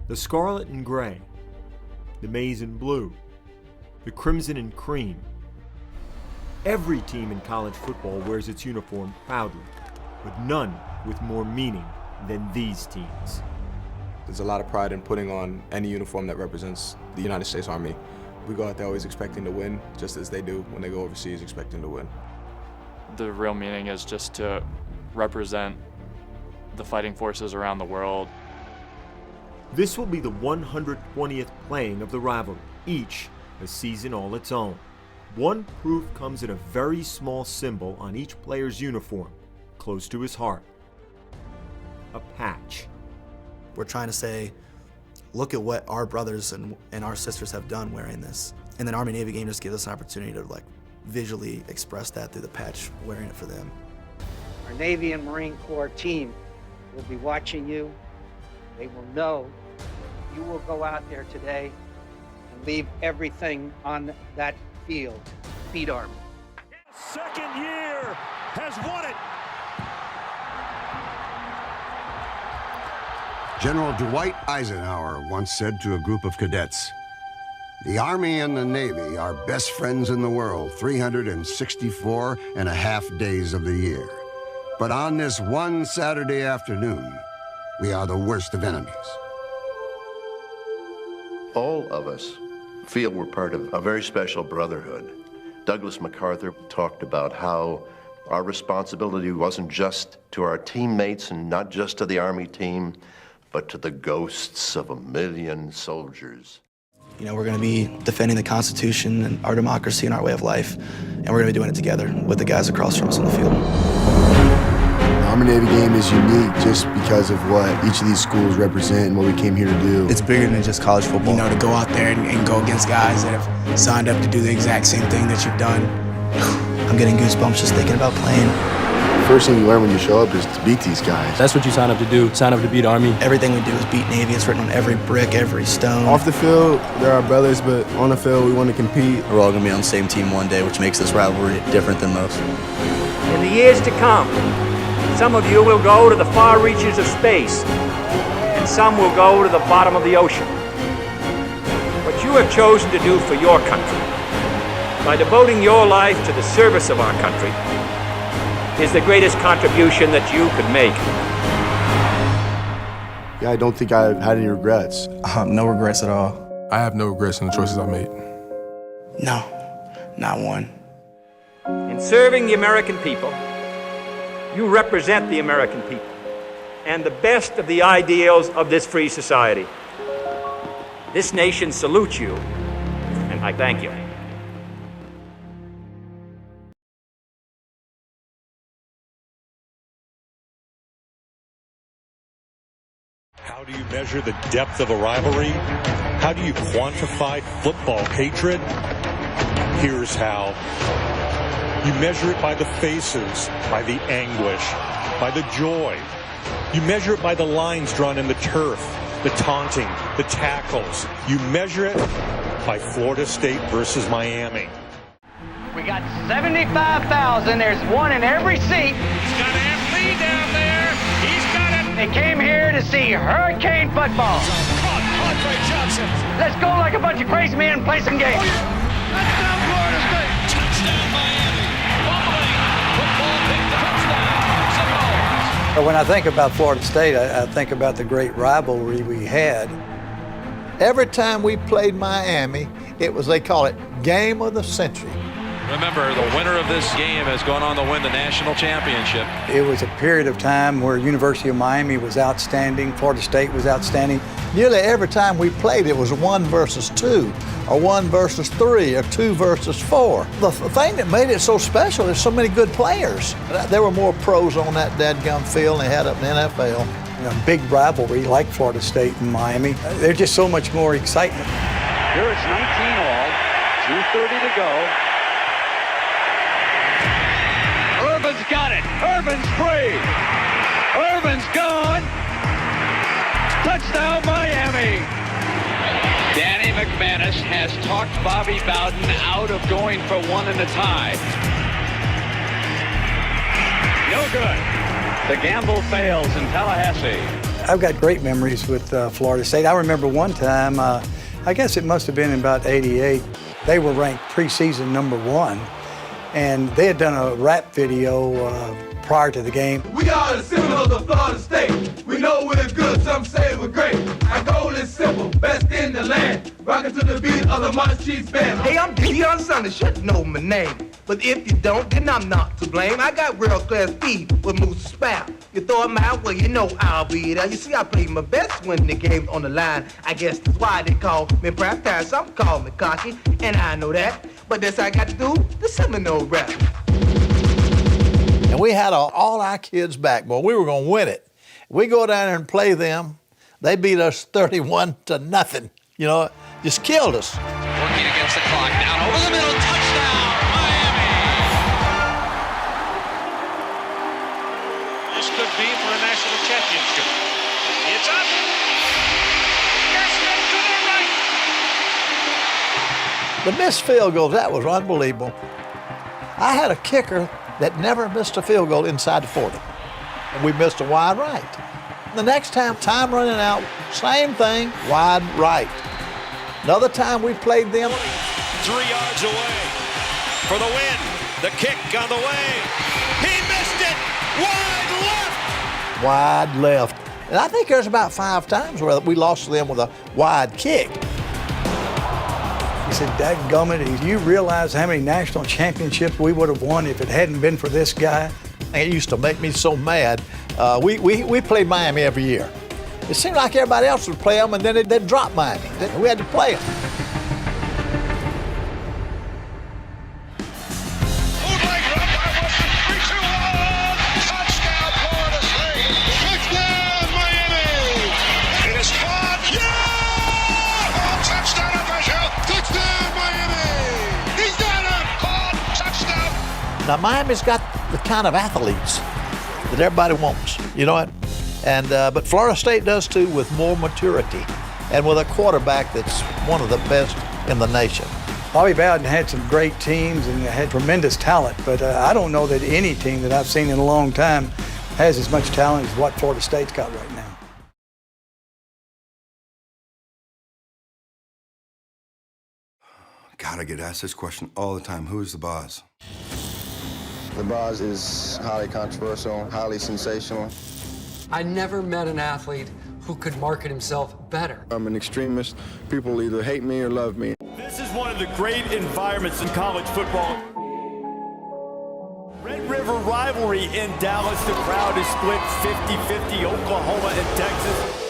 the scarlet and gray, the maize and blue, the crimson and cream. Every team in college football wears its uniform proudly, but none with more meaning than these teams. There's a lot of pride in putting on any uniform that represents the United States Army. We go out there always expecting to win, just as they do when they go overseas expecting to win. The real meaning is just to represent the fighting forces around the world. This will be the 120th playing of the rivalry, each a season all its own. One proof comes in a very small symbol on each player's uniform, close to his heart. A patch. We're trying to say, look at what our brothers and our sisters have done wearing this. And then Army-Navy game just gives us an opportunity to visually express that through the patch, wearing it for them. Our Navy and Marine Corps team will be watching you. They will know you will go out there today and leave everything on that field. Beat Army. Second year has won it. General Dwight Eisenhower once said to a group of cadets, "The Army and the Navy are best friends in the world 364 and a half days of the year. But on this one Saturday afternoon, we are the worst of enemies." All of us feel we're part of a very special brotherhood. Douglas MacArthur talked about how our responsibility wasn't just to our teammates and not just to the Army team, but to the ghosts of 1,000,000 soldiers. You know, we're going to be defending the Constitution and our democracy and our way of life, and we're going to be doing it together with the guys across from us on the field. The Army-Navy game is unique just because of what each of these schools represent and what we came here to do. It's bigger than just college football. You know, to go out there and go against guys that have signed up to do the exact same thing that you've done. I'm getting goosebumps just thinking about playing. First thing you learn when you show up is to beat these guys. That's what you sign up to do. Sign up to beat Army. Everything we do is beat Navy. It's written on every brick, every stone. Off the field, they're our brothers, but on the field, we want to compete. We're all going to be on the same team one day, which makes this rivalry different than most. In the years to come, some of you will go to the far reaches of space, and some will go to the bottom of the ocean. What you have chosen to do for your country, by devoting your life to the service of our country, is the greatest contribution that you could make. Yeah, I don't think I've had any regrets. No regrets at all. I have no regrets in the choices I made. No, not one. In serving the American people, you represent the American people and the best of the ideals of this free society. This nation salutes you, and I thank you. How do you measure the depth of a rivalry? How do you quantify football hatred? Here's how. You measure it by the faces, by the anguish, by the joy. You measure it by the lines drawn in the turf, the taunting, the tackles. You measure it by Florida State versus Miami. We got 75,000. There's one in every seat. He's got Aunt Lee down there. He's got it. They came here to see Hurricane football. Caught Andre Johnson. Let's go like a bunch of crazy men and play some games. Touchdown Florida State. Touchdown Miami. Fumbling. Football picked up. Touchdown. When I think about Florida State, I think about the great rivalry we had. Every time we played Miami, it was, they call it, game of the century. Remember, the winner of this game has gone on to win the national championship. It was a period of time where University of Miami was outstanding, Florida State was outstanding. Nearly every time we played, it was 1 versus 2, or 1 versus 3, or 2 versus 4. The thing that made it so special is so many good players. There were more pros on that dadgum field than they had up in the NFL. A big rivalry like Florida State and Miami, there's just so much more excitement. Here it's 19 all, 2:30 to go. Urban's got it. Urban's free. Urban's gone. Touchdown, Miami. Danny McManus has talked Bobby Bowden out of going for one in a tie. No good. The gamble fails in Tallahassee. I've got great memories with Florida State. I remember one time, I guess it must have been in about '88, they were ranked preseason #1, and they had done a rap video prior to the game. We are the Seminoles of Florida State. We know we're good, some say we're great. Our goal is simple, best in the land. Rockin' to the beat of the March Chiefs band. Hey, I'm Deion Sanders, you know my name. But if you don't, then I'm not to blame. I got world-class speed with moose spout. You throw it my way, you know I'll be there. You see, I play my best when the game's on the line. I guess that's why they call me prowess. Some call me cocky, and I know that. But this I got to do, the Seminole rap. And we had all our kids back, boy. We were going to win it. We go down there and play them. They beat us 31-0. You know, just killed us. Working against the clock, down over the middle, touchdown, Miami! This could be for a national championship. It's up. Yes, to the right. The missed field goals, that was unbelievable. I had a kicker that never missed a field goal inside the 40. And we missed a wide right. The next time running out, same thing, wide right. Another time we played them. 3 yards away for the win. The kick on the way. He missed it. Wide left. Wide left. And I think there's about 5 times where we lost to them with a wide kick. He said, dadgummit, do you realize how many national championships we would have won if it hadn't been for this guy? It used to make me so mad. We played Miami every year. It seemed like everybody else would play them, and then they'd drop Miami. We had to play them. Touchdown, Florida State! Touchdown, Miami! It is caught! Yeah! Oh, touchdown official! Touchdown, Miami! He's got him! Caught! Touchdown! Now, Miami's got the kind of athletes that everybody wants, you know what? And but Florida State does too, with more maturity and with a quarterback that's one of the best in the nation. Bobby Bowden had some great teams and had tremendous talent, but I don't know that any team that I've seen in a long time has as much talent as what Florida State's got right now. God, I get asked this question all the time. Who is the boss? The boss is highly controversial, highly sensational. I never met an athlete who could market himself better. I'm an extremist. People either hate me or love me. This is one of the great environments in college football. Red River Rivalry in Dallas. The crowd is split 50-50, Oklahoma and Texas.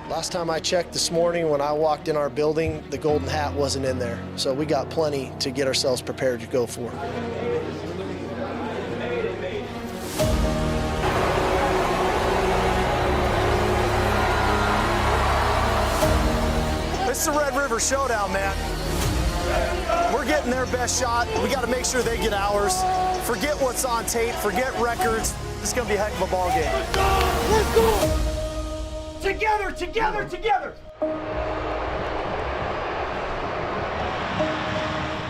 Last time I checked this morning when I walked in our building, the golden hat wasn't in there. So we got plenty to get ourselves prepared to go for. It's the Red River Showdown, man. We're getting their best shot. We got to make sure they get ours. Forget what's on tape. Forget records. It's going to be a heck of a ball game. Let's go! Let's go! Together, together, together!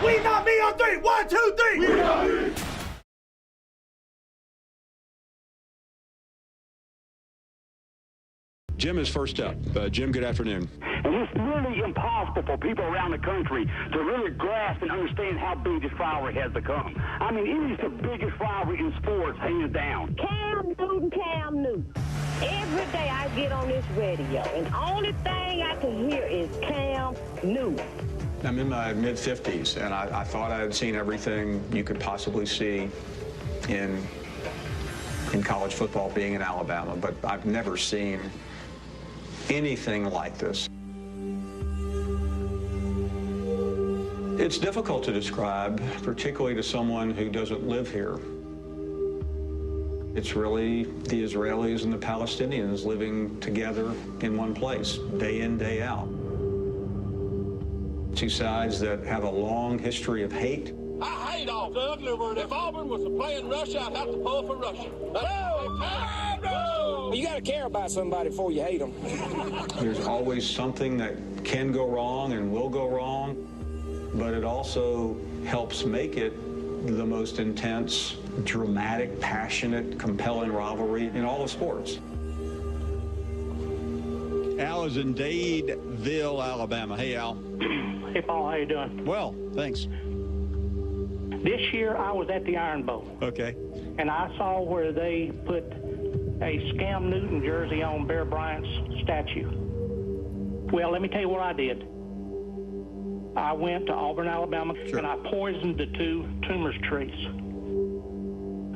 We not me on 3. 1, 2, 3! We not me! Jim is first up. Jim, good afternoon. And it's really impossible for people around the country to really grasp and understand how big this rivalry has become. I mean, it is the biggest rivalry in sports, hands down. Cam Newton, Cam Newton. Every day I get on this radio, and the only thing I can hear is Cam Newton. I'm in my mid-50s, and I thought I had seen everything you could possibly see in college football being in Alabama, but I've never seen anything like this. It's difficult to describe, particularly to someone who doesn't live here. It's really the Israelis and the Palestinians living together in one place, day in, day out. Two sides that have a long history of hate, I hate Auburn. If Auburn was playing Russia, I'd have to pull for Russia. No! You got to care about somebody before you hate them. There's always something that can go wrong and will go wrong, but it also helps make it the most intense, dramatic, passionate, compelling rivalry in all of sports. Al is in Dadeville, Alabama. Hey, Al. Hey, Paul. How you doing? Well, thanks. This year, I was at the Iron Bowl. Okay. And I saw where they put a Scam Newton jersey on Bear Bryant's statue. Well, let me tell you what I did. I went to Auburn, Alabama, and I poisoned the 2 tumors trees.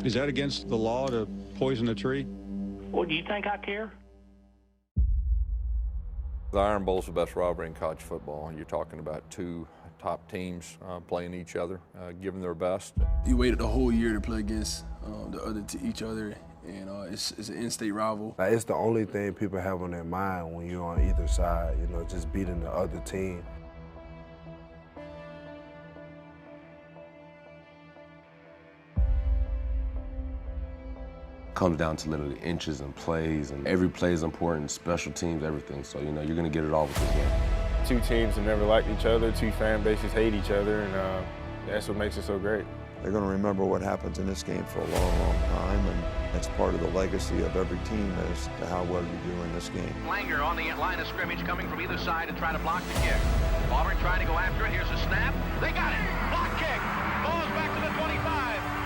Is that against the law to poison a tree? Well, do you think I care? The Iron Bowl is the best rivalry in college football. You're talking about 2 top teams playing each other, giving their best. You waited a whole year to play against each other, and it's an in-state rival. It's the only thing people have on their mind when you're on either side, you know, just beating the other team. Comes down to literally inches and plays, and every play is important, special teams, everything. So, you know, you're going to get it all with this game. 2 teams have never liked each other, 2 fan bases hate each other, and that's what makes it so great. They're going to remember what happens in this game for a long, long time, and that's part of the legacy of every team as to how well you do in this game. Langer on the line of scrimmage, coming from either side to try to block the kick. Auburn trying to go after it. Here's a snap. They got it. Block kick. Ball's back to the 25.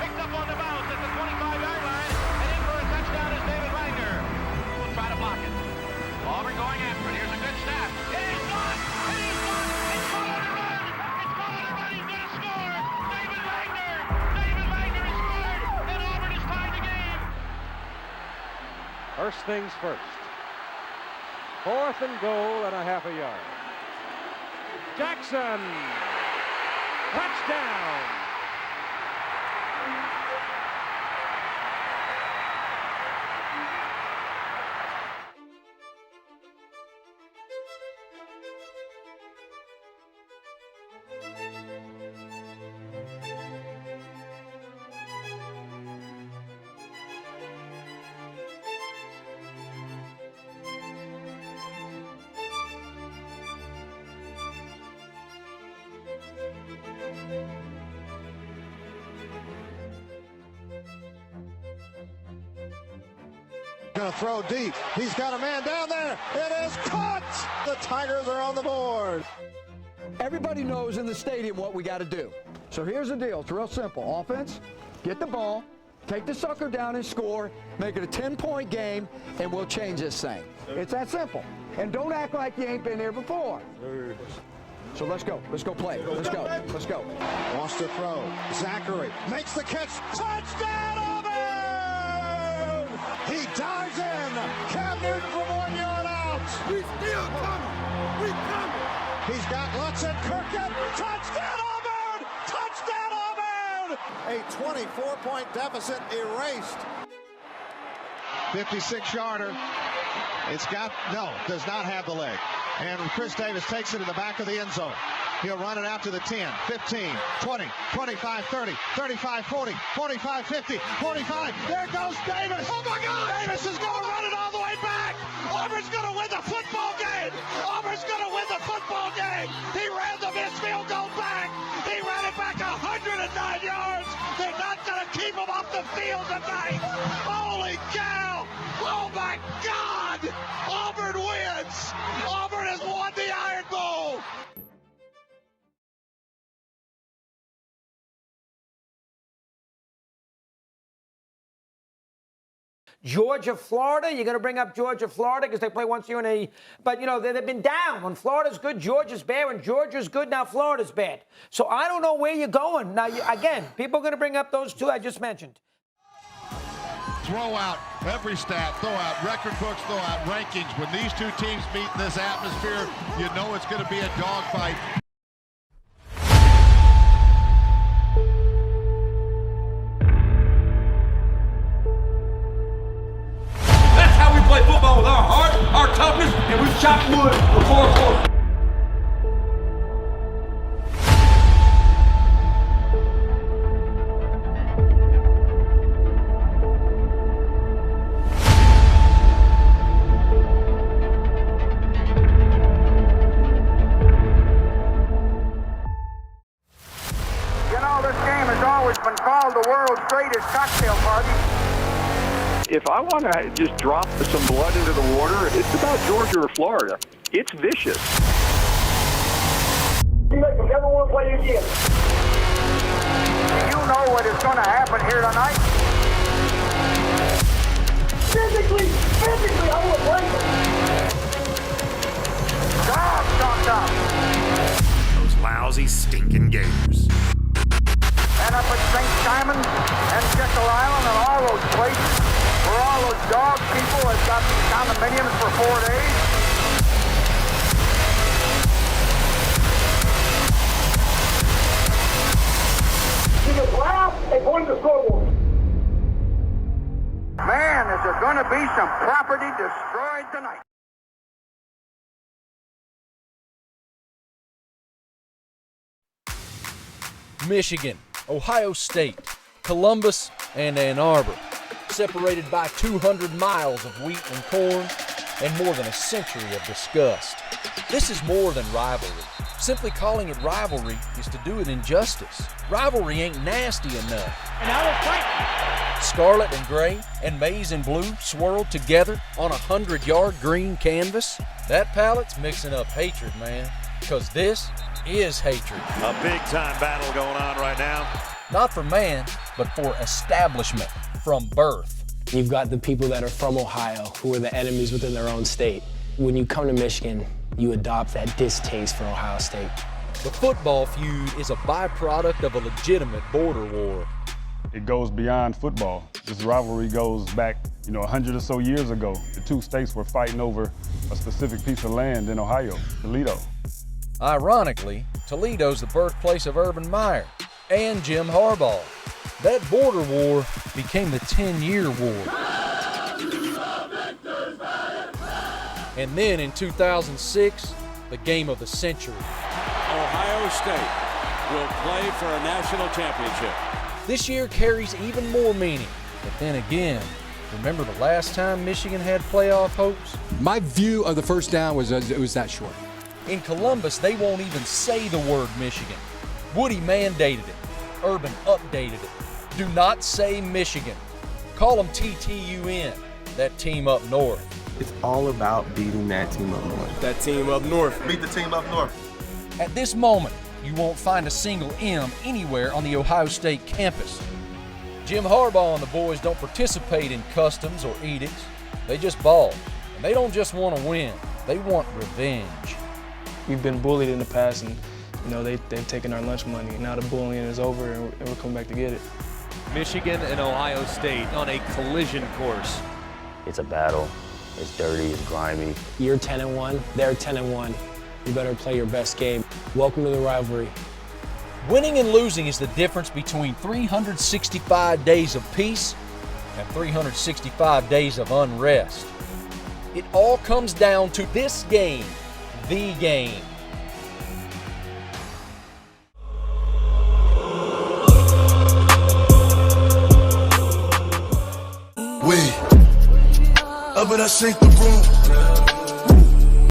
Picked up on the bounce at the 25-yard line. And in for a touchdown is David Langer. We'll try to block it. Auburn going after it. Here's a good snap. It is gone. It is gone. It's called on a run. It's called on a run. He's going to score. David Langer. David Langer has scored. And Auburn has tied the game. First things first. 4th and goal and a half a yard. Jackson. Touchdown. Going to throw deep. He's got a man down there. It is caught. The Tigers are on the board. Everybody knows in the stadium what we got to do. So here's the deal. It's real simple. Offense, get the ball, take the sucker down and score, make it a 10-point game, and we'll change this thing. It's that simple. And don't act like you ain't been here before. So let's go. Let's go play. Let's go. Let's go. Wants to throw. Zachary makes the catch. Touchdown, Auburn! He dives in. Cam Newton from 1 yard out. We still coming. We coming. He's got Lutz and Kirkett. Touchdown, Auburn! Touchdown, Auburn! A 24-point deficit erased. 56-yarder. It's got, no, does not have the leg. And Chris Davis takes it in the back of the end zone. He'll run it out to the 10, 15, 20, 25, 30, 35, 40, 45, 50, 45. There goes Davis. Oh, my God. Davis is going to run it all the way back. Auburn's going to win the football game. Auburn's going to win the football game. He ran the missed field goal back. He ran it back 109 yards. They're not going to keep him off the field tonight. Holy cow. Oh, my God. Auburn wins. Auburn has won the Iron Bowl. Georgia, Florida, you're going to bring up Georgia, Florida because they play once a year but, you know, they've been down. When Florida's good, Georgia's bad. When Georgia's good, now Florida's bad. So I don't know where you're going. Now, again, people are going to bring up those 2 I just mentioned. Throw out every stat, throw out record books, throw out rankings. When these 2 teams meet in this atmosphere, you know it's going to be a dogfight. That's how we play football, with our heart, our toughness, and we chop wood for 4 quarters. know, this game has always been called the world's greatest cocktail party. If I want to just drop some blood into the water, it's about Georgia or Florida. It's vicious. You never want to play again. Do you know what is going to happen here tonight? Physically, I will play them. Dog jumped up. Those lousy, stinking Gators. And up at St. Simon and Jekyll Island and all those places where all those dog people have got these condominiums for 4 days. You just laugh and point to the scoreboard. Man, is there going to be some property destroyed tonight. Michigan, Ohio State, Columbus, and Ann Arbor, separated by 200 miles of wheat and corn and more than a century of disgust. This is more than rivalry. Simply calling it rivalry is to do it injustice. Rivalry ain't nasty enough. And now they're fighting. Scarlet and gray and maize and blue swirled together on a 100-yard green canvas. That palette's mixing up hatred, man, because this is hatred. A big-time battle going on right now. Not for man, but for establishment, from birth. You've got the people that are from Ohio who are the enemies within their own state. When you come to Michigan, you adopt that distaste for Ohio State. The football feud is a byproduct of a legitimate border war. It goes beyond football. This rivalry goes back, 100 or so years ago. The two states were fighting over a specific piece of land in Ohio, Toledo. Ironically, Toledo's the birthplace of Urban Meyer and Jim Harbaugh. That border war became the 10-year war. And then in 2006, the game of the century. Ohio State will play for a national championship. This year carries even more meaning. But then again, remember the last time Michigan had playoff hopes? My view of the first down was it was that short. In Columbus, they won't even say the word Michigan. Woody mandated it. Urban updated it. Do not say Michigan. Call them TTUN, that team up north. It's all about beating that team up north. That team up north. Beat the team up north. At this moment, you won't find a single M anywhere on the Ohio State campus. Jim Harbaugh and the boys don't participate in customs or edicts. They just ball. And they don't just want to win. They want revenge. We've been bullied in the past, and they've taken our lunch money. Now the bullying is over, and we're coming back to get it. Michigan and Ohio State on a collision course. It's a battle. It's dirty, it's grimy. You're 10-1, they're 10-1. You better play your best game. Welcome to the rivalry. Winning and losing is the difference between 365 days of peace and 365 days of unrest. It all comes down to this game, the game. Up and I shake the room.